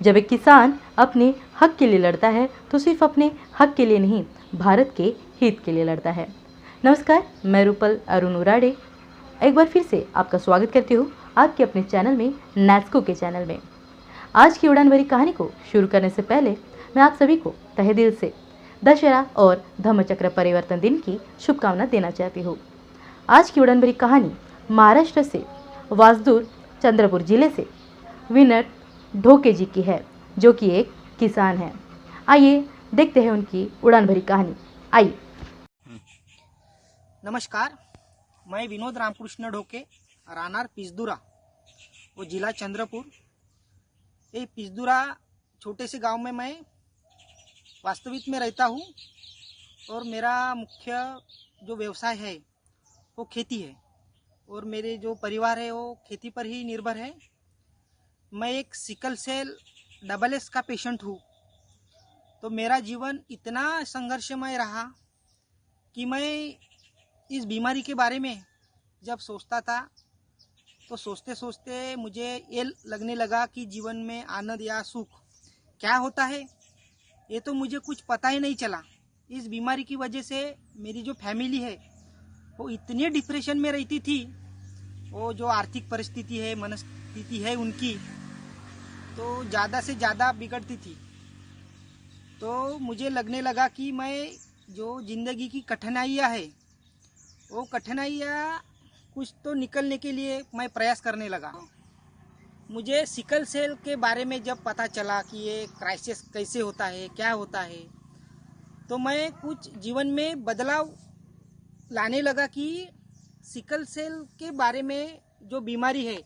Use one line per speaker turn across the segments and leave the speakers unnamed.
जब एक किसान अपने हक के लिए लड़ता है तो सिर्फ अपने हक के लिए नहीं, भारत के हित के लिए लड़ता है। नमस्कार, मैं रूपल अरुण उराडे एक बार फिर से आपका स्वागत करती हूँ आपके अपने चैनल में, नेस्को के चैनल में। आज की उड़ान भरी कहानी को शुरू करने से पहले मैं आप सभी को तहे दिल से दशहरा और धम्मचक्र परिवर्तन दिन की शुभकामना देना चाहती हूँ। आज की उड़ान भरी कहानी महाराष्ट्र से वासदूर चंद्रपुर जिले से विनोद ढोके जी की है, जो कि एक किसान है। आइए देखते हैं उनकी उड़ान भरी कहानी। आइए।
नमस्कार, मैं विनोद रामकृष्ण ढोके, राहणार पिसदुरा, वो जिला चंद्रपुर। ये पिसदुरा छोटे से गांव में मैं वास्तविक में रहता हूँ और मेरा मुख्य जो व्यवसाय है वो खेती है और मेरे जो परिवार है वो खेती पर ही निर्भर है। मैं एक सिकल सेल डबल-एस का पेशेंट हूँ, तो मेरा जीवन इतना संघर्षमय रहा कि मैं इस बीमारी के बारे में जब सोचता था तो सोचते सोचते मुझे ये लगने लगा कि जीवन में आनंद या सुख क्या होता है ये तो मुझे कुछ पता ही नहीं चला। इस बीमारी की वजह से मेरी जो फैमिली है वो इतने डिप्रेशन में रहती थी, वो जो आर्थिक परिस्थिति है, मनस्थिति है उनकी, तो ज़्यादा से ज़्यादा बिगड़ती थी। तो मुझे लगने लगा कि मैं जो ज़िंदगी की कठिनाइयाँ है वो कठिनाइयाँ कुछ तो निकलने के लिए मैं प्रयास करने लगा। मुझे सिकल सेल के बारे में जब पता चला कि ये क्राइसिस कैसे होता है, क्या होता है, तो मैं कुछ जीवन में बदलाव लाने लगा कि सिकल सेल के बारे में जो बीमारी है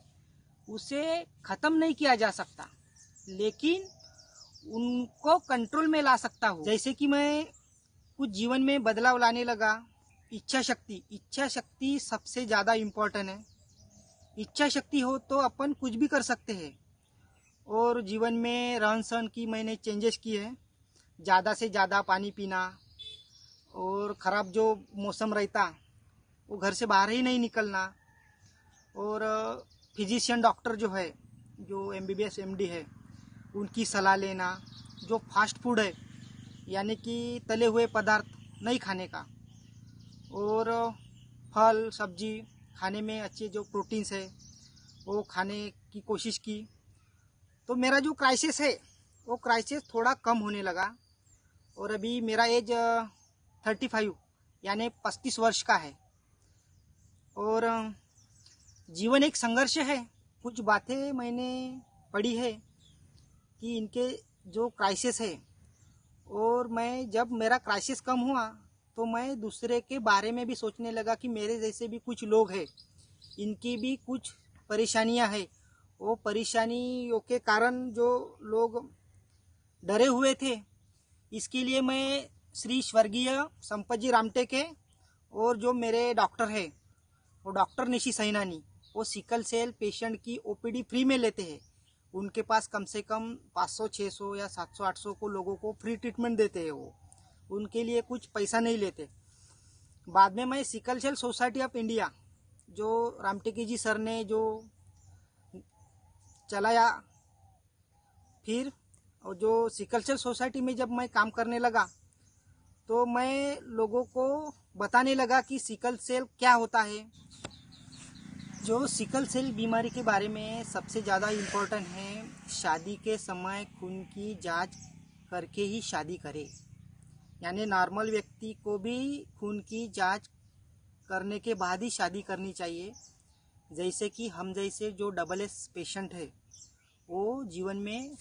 उसे ख़त्म नहीं किया जा सकता, लेकिन उनको कंट्रोल में ला सकता हूँ। जैसे कि मैं कुछ जीवन में बदलाव लाने लगा। इच्छा शक्ति सबसे ज़्यादा इम्पोर्टेंट है। इच्छा शक्ति हो तो अपन कुछ भी कर सकते हैं। और जीवन में रहन सहन की मैंने चेंजेस किए हैं। ज़्यादा से ज़्यादा पानी पीना और ख़राब जो मौसम रहता वो घर से बाहर ही नहीं निकलना, और फिजिशियन डॉक्टर जो है, जो MBBS MD है, उनकी सलाह लेना। जो फास्ट फूड है यानी कि तले हुए पदार्थ नहीं खाने का, और फल सब्जी खाने में अच्छे जो प्रोटीन्स है वो खाने की कोशिश की। तो मेरा जो क्राइसिस है वो क्राइसिस थोड़ा कम होने लगा, और अभी मेरा एज 35 यानी 35 वर्ष का है। और जीवन एक संघर्ष है। कुछ बातें मैंने पढ़ी है कि इनके जो क्राइसिस है, और मैं जब मेरा क्राइसिस कम हुआ तो मैं दूसरे के बारे में भी सोचने लगा कि मेरे जैसे भी कुछ लोग हैं, इनकी भी कुछ परेशानियां हैं। वो परेशानियों के कारण जो लोग डरे हुए थे, इसके लिए मैं श्री स्वर्गीय संपतजी रामटेके और जो मेरे डॉक्टर है वो डॉक्टर निशी सैनानी, वो सिकल सेल पेशेंट की OPD फ्री में लेते हैं। उनके पास कम से कम 500 600 या 700 800 को लोगों को फ्री ट्रीटमेंट देते हैं। वो उनके लिए कुछ पैसा नहीं लेते। बाद में मैं sickle cell society of India, जो रामटेके जी सर ने जो चलाया, फिर और जो सिकल सेल सोसाइटी में जब मैं काम करने लगा तो मैं लोगों को बताने लगा कि सिकल सेल क्या होता है। जो सिकल सेल बीमारी के बारे में सबसे ज़्यादा इम्पोर्टेंट है, शादी के समय खून की जांच करके ही शादी करें। यानी नॉर्मल व्यक्ति को भी खून की जांच करने के बाद ही शादी करनी चाहिए। जैसे कि हम जैसे जो डबल-एस पेशेंट है वो जीवन में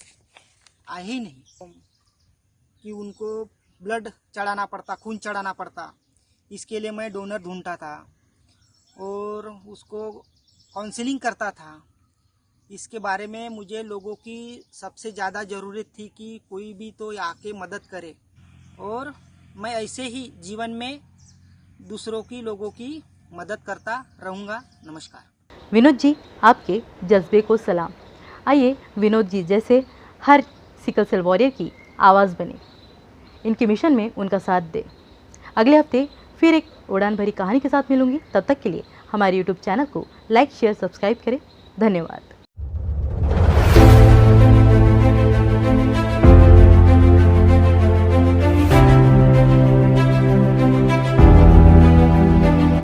आए ही नहीं कि उनको ब्लड चढ़ाना पड़ता, खून चढ़ाना पड़ता। इसके लिए मैं डोनर ढूंढता था और उसको काउंसलिंग करता था। इसके बारे में मुझे लोगों की सबसे ज़्यादा ज़रूरत थी कि कोई भी तो आके मदद करे, और मैं ऐसे ही जीवन में दूसरों की लोगों की मदद करता रहूँगा। नमस्कार।
विनोद जी, आपके जज्बे को सलाम। आइए विनोद जी जैसे हर सिकल सेल वॉरियर की आवाज़ बने, इनके मिशन में उनका साथ दे। अगले हफ्ते फिर एक उड़ान भरी कहानी के साथ मिलूंगी। तब तक के लिए हमारे YouTube चैनल को लाइक शेयर सब्सक्राइब करें। धन्यवाद।